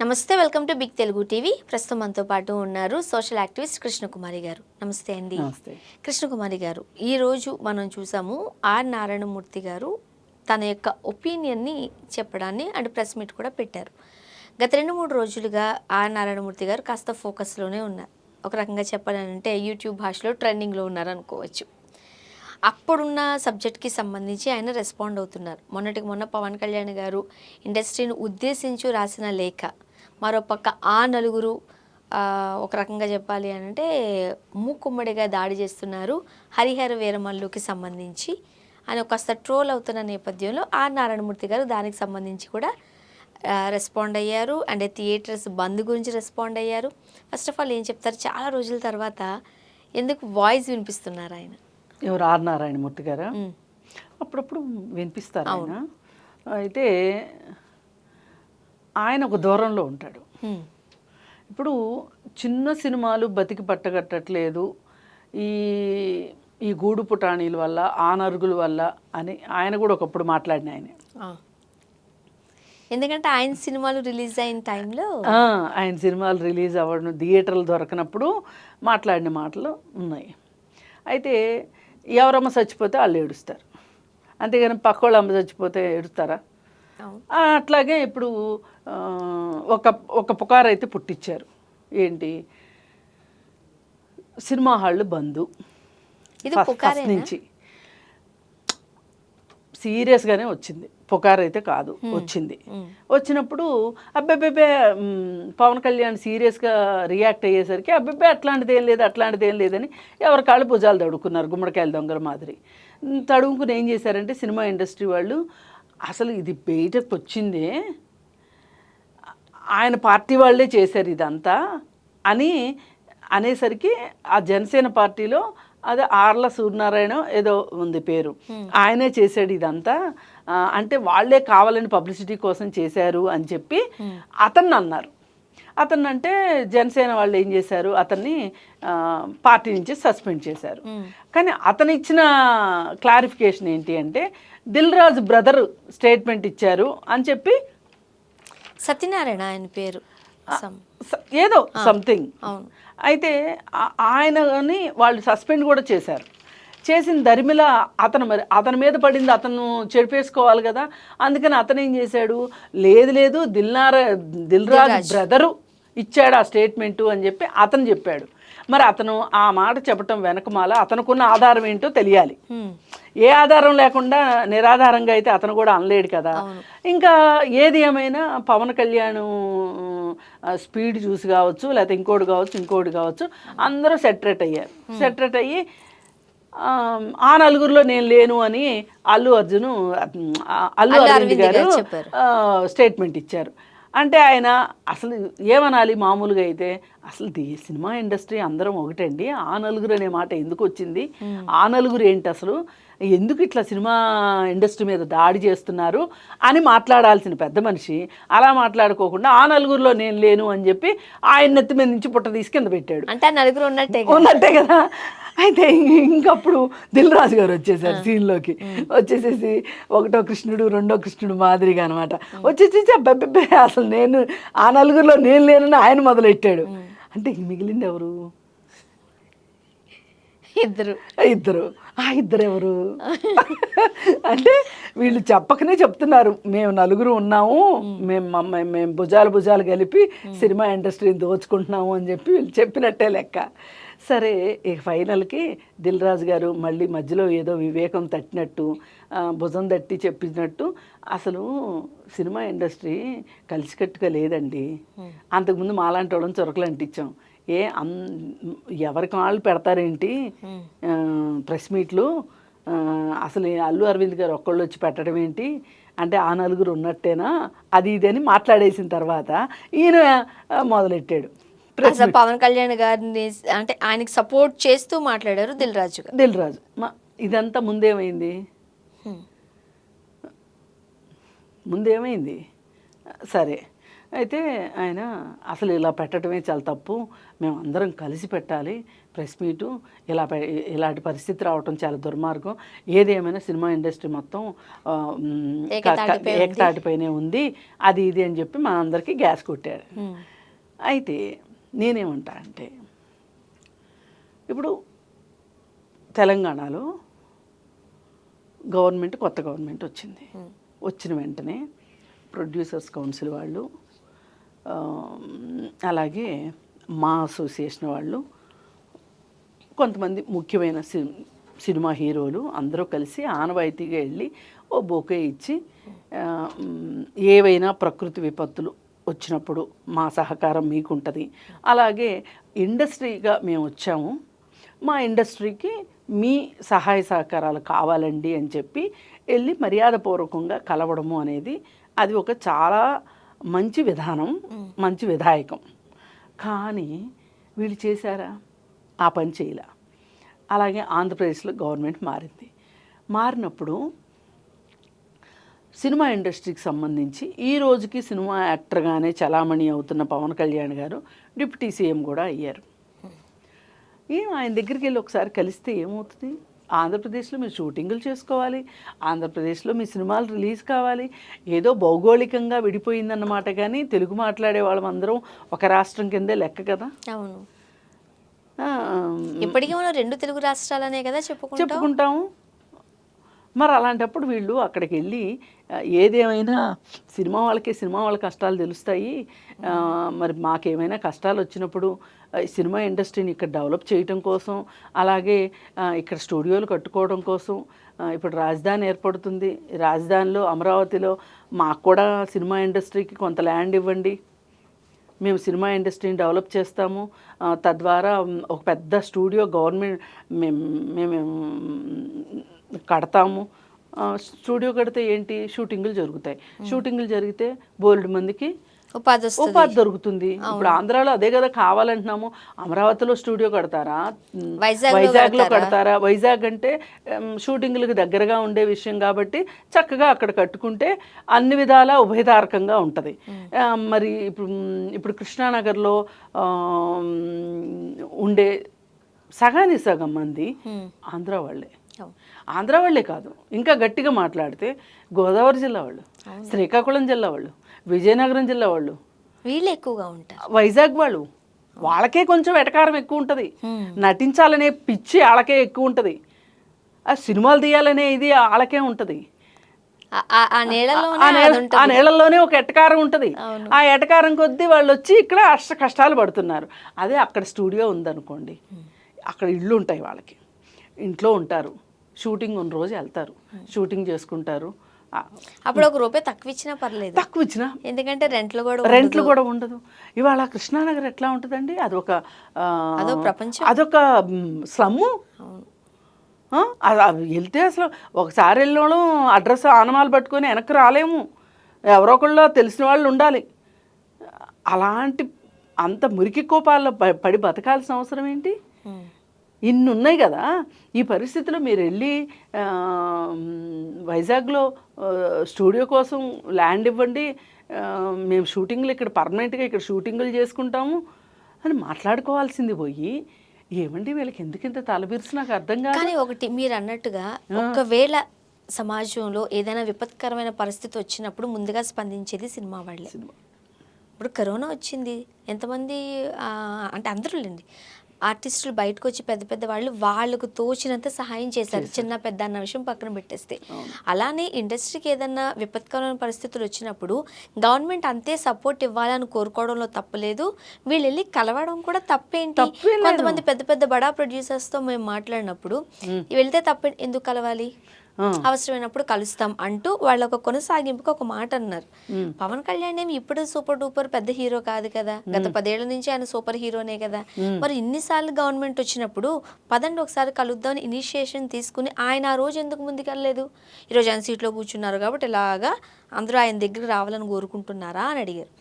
నమస్తే, welcome to big Telugu TV. ప్రస్తుతం మనతో పాటు ఉన్నారు సోషల్ యాక్టివిస్ట్ కృష్ణకుమారి గారు. నమస్తే అండి. నమస్తే. కృష్ణకుమారి గారు, ఈరోజు మనం చూసాము ఆర్ నారాయణమూర్తి గారు తన యొక్క ఒపీనియన్ని చెప్పడాన్ని అండ్ ప్రెస్ మీట్ కూడా పెట్టారు. గత 2-3 రోజులుగా ఆర్ నారాయణమూర్తి గారు కాస్త ఫోకస్లోనే ఉన్నారు. ఒక రకంగా చెప్పాలంటే యూట్యూబ్ భాషలో ట్రెండింగ్లో ఉన్నారు అనుకోవచ్చు. అప్పుడున్న సబ్జెక్ట్కి సంబంధించి ఆయన రెస్పాండ్ అవుతున్నారు. మొన్నటికి మొన్న పవన్ కళ్యాణ్ గారు ఇండస్ట్రీని ఉద్దేశించి రాసిన లేఖ, మరోపక్క ఆ నలుగురు ఒక రకంగా చెప్పాలి అని అంటే మూకుమ్మడిగా దాడి చేస్తున్నారు హరిహర వీరమల్లుకి సంబంధించి అని కాస్త ట్రోల్ అవుతున్న నేపథ్యంలో ఆర్ నారాయణమూర్తి గారు దానికి సంబంధించి కూడా రెస్పాండ్ అయ్యారు. అండ్ థియేటర్స్ బంద్ గురించి రెస్పాండ్ అయ్యారు. ఫస్ట్ ఆఫ్ ఆల్ ఏం చెప్తారు, చాలా రోజుల తర్వాత ఎందుకు వాయిస్ వినిపిస్తున్నారు ఆయన? ఎవరు? ఆర్ నారాయణమూర్తి గారా? అప్పుడప్పుడు వినిపిస్తారు ఆయన. అయితే ఆయన ఒక దూరంలో ఉంటాడు. ఇప్పుడు చిన్న సినిమాలు బతికి పట్టగట్టట్లేదు ఈ ఈ గూడు పుటాణీల వల్ల, ఆ నరుగుల వల్ల అని ఆయన కూడా ఒకప్పుడు మాట్లాడిన ఆయన. ఎందుకంటే ఆయన సినిమాలు రిలీజ్ అయిన టైంలో ఆయన సినిమాలు రిలీజ్ అవ్వడం, థియేటర్లు దొరకనప్పుడు మాట్లాడిన మాటలు ఉన్నాయి. అయితే ఎవరమ్మ చచ్చిపోతే వాళ్ళు ఏడుస్తారు, అంతేగాని పక్కోళ్ళ అమ్మ చచ్చిపోతే ఏడుస్తారా? అట్లాగే ఇప్పుడు ఒక పుకారు అయితే పుట్టించారు. ఏంటి? సినిమా హాళ్ళు బందు. ఫస్ట్ నుంచి సీరియస్గానే వచ్చింది, పుకారు అయితే కాదు, వచ్చింది. వచ్చినప్పుడు అబ్బాయి పవన్ కళ్యాణ్ సీరియస్గా రియాక్ట్ అయ్యేసరికి అబ్బాయి అట్లాంటిది ఏం లేదని ఎవరి కాళ్ళు భుజాలు తడుకున్నారు, గుమ్మడికాయల దొంగల మాదిరి. తడుముకుని ఏం చేశారంటే సినిమా ఇండస్ట్రీ వాళ్ళు, అసలు ఇది బయటకు వచ్చిందే ఆయన పార్టీ వాళ్ళే చేశారు ఇదంతా అని అనేసరికి ఆ జనసేన పార్టీలో అదే ఆర్ల సూర్యనారాయణ ఏదో ఉంది పేరు, ఆయనే చేశాడు ఇదంతా, అంటే వాళ్ళే కావాలని పబ్లిసిటీ కోసం చేశారు అని చెప్పి అతన్ని అన్నారు. అతన్ని అంటే జనసేన వాళ్ళు ఏం చేశారు, అతన్ని పార్టీ నుంచి సస్పెండ్ చేశారు. కానీ అతను ఇచ్చిన క్లారిఫికేషన్ ఏంటి అంటే దిల్ రాజు బ్రదర్ స్టేట్మెంట్ ఇచ్చారు అని చెప్పి, సత్యనారాయణ ఆయన పేరు ఏదో సంథింగ్. అయితే ఆయనని వాళ్ళు సస్పెండ్ కూడా చేశారు. చేసిన దరిమిలా అతని మీద పడింది అతను చెడిపేసుకోవాలి కదా, అందుకని అతను ఏం చేశాడు, లేదు దిల్ రాజు బ్రదరు ఇచ్చాడు ఆ స్టేట్మెంటు అని చెప్పి అతను చెప్పాడు. మరి అతను ఆ మాట చెప్పటం వెనకమాల అతనుకున్న ఆధారం ఏంటో తెలియాలి. ఏ ఆధారం లేకుండా నిరాధారంగా అయితే అతను కూడా అనలేడు కదా. ఇంకా ఏది ఏమైనా పవన్ కళ్యాణ్ స్పీడ్ చూసి కావచ్చు, లేకపోతే ఇంకోటి కావచ్చు అందరూ సెటరేట్ అయ్యి ఆ నలుగురిలో నేను లేను అని అల్లు అరవింద్ గారు స్టేట్మెంట్ ఇచ్చారు. అంటే ఆయన అసలు ఏమనాలి, మామూలుగా అయితే అసలు సినిమా ఇండస్ట్రీ అందరం ఒకటండి, ఆ నలుగురు అనే మాట ఎందుకు వచ్చింది, ఆ నలుగురు ఏంటి, అసలు ఎందుకు ఇట్లా సినిమా ఇండస్ట్రీ మీద దాడి చేస్తున్నారు అని మాట్లాడాల్సిన పెద్ద మనిషి అలా మాట్లాడుకోకుండా ఆ నలుగురిలో నేను లేను అని చెప్పి ఆయన నెత్తి మీద నుంచి పుట్ట తీసి కింద పెట్టాడు. అంటే ఆ నలుగురు ఉన్నట్టే కదా. అయితే ఇంకప్పుడు దిల్ రాజు గారు వచ్చేసారు సీన్లోకి. వచ్చేసేసి ఒకటో కృష్ణుడు రెండో కృష్ణుడు మాదిరిగా అనమాట వచ్చేసేసి అబ్బాయి అసలు నేను ఆ నలుగురిలో నేను లేనని ఆయన మొదలెట్టాడు. అంటే మిగిలింది ఎవరు? ఇద్దరు ఎవరు అంటే వీళ్ళు చెప్పకనే చెప్తున్నారు, మేము నలుగురు ఉన్నాము, మేము భుజాలు కలిపి సినిమా ఇండస్ట్రీని దోచుకుంటున్నాము అని చెప్పి వీళ్ళు చెప్పినట్టే లెక్క. సరే, ఇక ఫైనల్కి దిల్ రాజు గారు మళ్ళీ మధ్యలో ఏదో వివేకం తట్టినట్టు, భుజం తట్టి చెప్పినట్టు, అసలు సినిమా ఇండస్ట్రీ కలిసికట్టుగా లేదండి, అంతకుముందు మాలాంటి వాళ్ళని చొరకలు అంటించాం, ఎవరికి వాళ్ళు పెడతారేంటి ప్రెస్ మీట్లు, అసలు అల్లు అరవింద్ గారు ఒక్కళ్ళు వచ్చి పెట్టడం ఏంటి అంటే ఆ నలుగురు ఉన్నట్టేనా అది ఇది అని మాట్లాడేసిన తర్వాత ఈయన మొదలెట్టాడు. పవన్ కళ్యాణ్ గారిని అంటే ఆయనకి సపోర్ట్ చేస్తూ మాట్లాడారు దిల్ రాజు. ఇదంతా ముందేమైంది? సరే, అయితే ఆయన అసలు ఇలా పెట్టడమే చాలా తప్పు, మేము అందరం కలిసి పెట్టాలి ప్రెస్ మీటు, ఇలాంటి పరిస్థితి రావటం చాలా దుర్మార్గం, ఏదేమైనా సినిమా ఇండస్ట్రీ మొత్తం ఏకతాటిపైనే ఉంది, అది ఇది అని చెప్పి మా అందరికీ గ్యాస్ కొట్టాడు. అయితే నేనేమంటా అంటే, ఇప్పుడు తెలంగాణలో కొత్త గవర్నమెంట్ వచ్చింది. వచ్చిన వెంటనే ప్రొడ్యూసర్స్ కౌన్సిల్ వాళ్ళు, అలాగే మా అసోసియేషన్ వాళ్ళు, కొంతమంది ముఖ్యమైన సినిమా హీరోలు అందరూ కలిసి ఆనవాయితీగా వెళ్ళి ఓ బొకే ఇచ్చి, ఏవైనా ప్రకృతి విపత్తులు వచ్చినప్పుడు మా సహకారం మీకుంటుంది, అలాగే ఇండస్ట్రీగా మేము వచ్చాము, మా ఇండస్ట్రీకి మీ సహాయ సహకారాలు కావాలండి అని చెప్పి వెళ్ళి మర్యాదపూర్వకంగా కలవడము అనేది అది ఒక చాలా మంచి విధానం, మంచి విధాయకం. కానీ వీళ్ళు చేశారా? ఆ పని చేయలే. అలాగే ఆంధ్రప్రదేశ్లో గవర్నమెంట్ మారినప్పుడు సినిమా ఇండస్ట్రీకి సంబంధించి ఈ రోజుకి సినిమా యాక్టర్గానే చలామణి అవుతున్న పవన్ కళ్యాణ్ గారు డిప్యూటీ సీఎం కూడా అయ్యారు. ఆయన దగ్గరికి వెళ్ళి ఒకసారి కలిస్తే ఏమవుతుంది? ఆంధ్రప్రదేశ్లో మీరు షూటింగులు చేసుకోవాలి, ఆంధ్రప్రదేశ్లో మీ సినిమాలు రిలీజ్ కావాలి, ఏదో భౌగోళికంగా విడిపోయిందన్నమాట, కానీ తెలుగు మాట్లాడే వాళ్ళం అందరం ఒక రాష్ట్రం కిందే లెక్క కదా. అవును, ఇప్పటికీ మనం 2 తెలుగు రాష్ట్రాలనే కదా చెప్పుకుంటాము. మరి అలాంటప్పుడు వీళ్ళు అక్కడికి వెళ్ళి ఏదేమైనా సినిమా వాళ్ళ కష్టాలు తెలుస్తాయి, మరి మాకేమైనా కష్టాలు వచ్చినప్పుడు సినిమా ఇండస్ట్రీని ఇక్కడ డెవలప్ చేయటం కోసం, అలాగే ఇక్కడ స్టూడియోలు కట్టుకోవడం కోసం, ఇప్పుడు రాజధాని ఏర్పడుతుంది, రాజధానిలో అమరావతిలో మాకు కూడా సినిమా ఇండస్ట్రీకి కొంత ల్యాండ్ ఇవ్వండి, మేము సినిమా ఇండస్ట్రీని డెవలప్ చేస్తాము, తద్వారా ఒక పెద్ద స్టూడియో గవర్నమెంట్ మేము కడతాము. స్టూడియో కడితే ఏంటి? షూటింగులు జరుగుతాయి, షూటింగులు జరిగితే బోలెడు మందికి ఉపాధి దొరుకుతుంది. ఇప్పుడు ఆంధ్రాలో అదే కదా కావాలంటున్నాము. అమరావతిలో స్టూడియో కడతారా, వైజాగ్లో కడతారా? వైజాగ్ అంటే షూటింగులకు దగ్గరగా ఉండే విషయం కాబట్టి చక్కగా అక్కడ కట్టుకుంటే అన్ని విధాలా ఉభయతారకంగా ఉంటుంది. మరి ఇప్పుడు కృష్ణానగర్లో ఉండే సగానికి సగం మంది ఆంధ్ర వాళ్ళే కాదు, ఇంకా గట్టిగా మాట్లాడితే గోదావరి జిల్లా వాళ్ళు, శ్రీకాకుళం జిల్లా వాళ్ళు, విజయనగరం జిల్లా వాళ్ళు, వీళ్ళు ఎక్కువగా ఉంటారు. వైజాగ్ వాళ్ళకే కొంచెం ఎటకారం ఎక్కువ ఉంటుంది, నటించాలనే పిచ్చి వాళ్ళకే ఎక్కువ ఉంటుంది, ఆ సినిమాలు తీయాలనే ఇది వాళ్ళకే ఉంటుంది. ఆ నీళ్ళల్లోనే ఒక ఎటకారం ఉంటుంది. ఆ ఎటకారం కొద్దీ వాళ్ళు వచ్చి ఇక్కడ అష్ట కష్టాలు పడుతున్నారు. అదే అక్కడ స్టూడియో ఉందనుకోండి, అక్కడ ఇళ్ళు ఉంటాయి, వాళ్ళకి ఇంట్లో ఉంటారు, షూటింగ్ ఉన్న రోజు వెళ్తారు, షూటింగ్ చేసుకుంటారు. అప్పుడు ₹1 తక్కువ ఇచ్చినా పర్లేదు, తక్కువ ఇచ్చినా, ఎందుకంటే రెంట్లు కూడా ఉండదు. ఇవాళ కృష్ణానగర్ ఎట్లా ఉంటుందండి? అదొక స్లమ్ము. వెళ్తే అసలు ఒకసారి వెళ్ళడం అడ్రస్ ఆనమాలు పట్టుకొని వెనక్కి రాలేము, ఎవరో ఒకళ్ళు తెలిసిన వాళ్ళు ఉండాలి. అలాంటి అంత మురికి కోపాల్లో పడి బతకాల్సిన అవసరం ఏంటి? ఇన్ని ఉన్నాయి కదా. ఈ పరిస్థితిలో మీరు వెళ్ళి వైజాగ్లో స్టూడియో కోసం ల్యాండ్ ఇవ్వండి, మేము షూటింగ్లు ఇక్కడ పర్మనెంట్గా ఇక్కడ షూటింగులు చేసుకుంటాము అని మాట్లాడుకోవాల్సింది పోయి, ఏమండి వీళ్ళకి ఎందుకు ఇంత తలబిరుసు నాకు అర్థం కాదు. కానీ ఒకటి మీరు అన్నట్టుగా, ఒకవేళ సమాజంలో ఏదైనా విపత్కరమైన పరిస్థితి వచ్చినప్పుడు ముందుగా స్పందించేది సినిమా వాళ్ళే. ఇప్పుడు కరోనా వచ్చింది, ఎంతమంది అంటే అందరూ లేండి ఆర్టిస్టులు బయటకు వచ్చి పెద్ద పెద్ద వాళ్ళకు తోచినంత సహాయం చేశారు, చిన్న పెద్ద అన్న విషయం పక్కన పెట్టేస్తే. అలానే ఇండస్ట్రీకి ఏదన్నా విపత్కరమైన పరిస్థితులు వచ్చినప్పుడు గవర్నమెంట్ అంతే సపోర్ట్ ఇవ్వాలని కోరుకోవడంలో తప్పలేదు, వీళ్ళు వెళ్ళి కలవడం కూడా తప్పేంటి? కొంతమంది పెద్ద పెద్ద బడా ప్రొడ్యూసర్స్తో మేము మాట్లాడినప్పుడు వెళ్తే తప్ప ఎందుకు కలవాలి, అవసరమైనప్పుడు కలుస్తాం అంటూ వాళ్ళ ఒక కొనసాగింపుకి ఒక మాట అన్నారు. పవన్ కళ్యాణ్ ఏమి ఇప్పుడు సూపర్ డూపర్ పెద్ద హీరో కాదు కదా, గత 10 ఏళ్ల నుంచి ఆయన సూపర్ హీరోనే కదా, మరి ఇన్నిసార్లు గవర్నమెంట్ వచ్చినప్పుడు పదండి ఒకసారి కలుద్దాం ఇనిషియేషన్ తీసుకుని ఆయన ఆ రోజు ఎందుకు ముందుకెళ్ళలేదు? ఈరోజు ఆయన సీట్లో కూర్చున్నారు కాబట్టి ఇలాగా అందరూ ఆయన దగ్గరికి రావాలని కోరుకుంటున్నారా అని అడిగారు.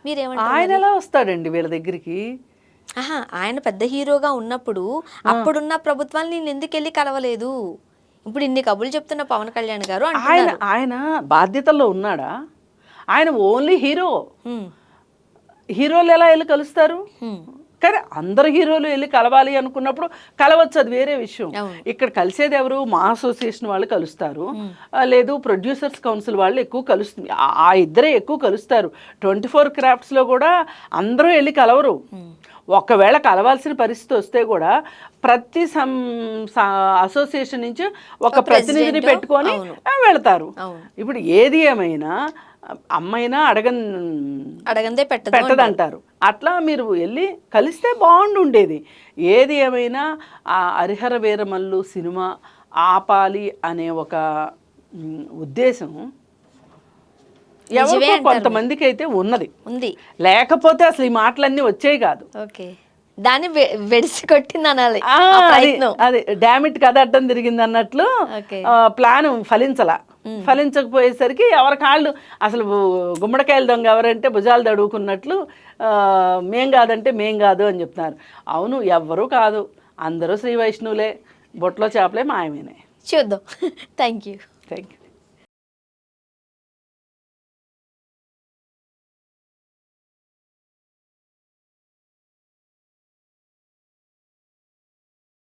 మీరేమంటారు? ఆయన ఎలా వస్తాడండి వీళ్ళ దగ్గరికి? ఆయన పెద్ద హీరోగా ఉన్నప్పుడు అప్పుడున్న ప్రభుత్వాన్ని నేను ఎందుకు వెళ్ళి కలవలేదు? ఇప్పుడు ఇన్ని కబుర్లు చెప్తున్న పవన్ కళ్యాణ్ గారు ఆయన బాధ్యతల్లో ఉన్నాడా? ఆయన ఓన్లీ హీరో. హీరోలు ఎలా వెళ్ళి కలుస్తారు? కానీ అందరు హీరోలు వెళ్ళి కలవాలి అనుకున్నప్పుడు కలవచ్చు, అది వేరే విషయం. ఇక్కడ కలిసేది ఎవరు? మా అసోసియేషన్ వాళ్ళు కలుస్తారు, లేదు ప్రొడ్యూసర్స్ కౌన్సిల్ వాళ్ళు ఎక్కువ కలుస్తుంది. ఆ ఇద్దరే ఎక్కువ కలుస్తారు. 24 క్రాఫ్ట్స్లో కూడా అందరూ వెళ్ళి కలవరు. ఒకవేళ కలవాల్సిన పరిస్థితి వస్తే కూడా ప్రతి అసోసియేషన్ నుంచి ఒక ప్రతినిధిని పెట్టుకొని వెళతారు. ఇప్పుడు ఏది ఏమైనా అమ్మైనా అడగందే పెట్టదంటారు. అట్లా మీరు వెళ్ళి కలిస్తే బాగుండేది. ఏది ఏమైనా ఆ హరిహర వీరమల్లు సినిమా ఆపాలి అనే ఒక ఉద్దేశం ఎవరికో కొంతమందికి అయితే ఉంది, లేకపోతే అసలు ఈ మాటలన్నీ వచ్చేవి కాదు. ఓకే, దాన్ని వెడిసి కొట్టింది అనాలి. అది డామిట్ కథ అడ్డం తిరిగింది అన్నట్లు ప్లాన్ ఫలించకపోయేసరికి ఎవరి కాళ్ళు అసలు గుమ్మడికాయలు దొంగ ఎవరంటే భుజాలు తడువుకున్నట్లు మేం కాదంటే మేం కాదు అని చెప్తున్నారు. అవును, ఎవ్వరూ కాదు, అందరూ శ్రీ వైష్ణవులే, బొట్లో చేపలే మాయమేనే. చూద్దాం. Thank you.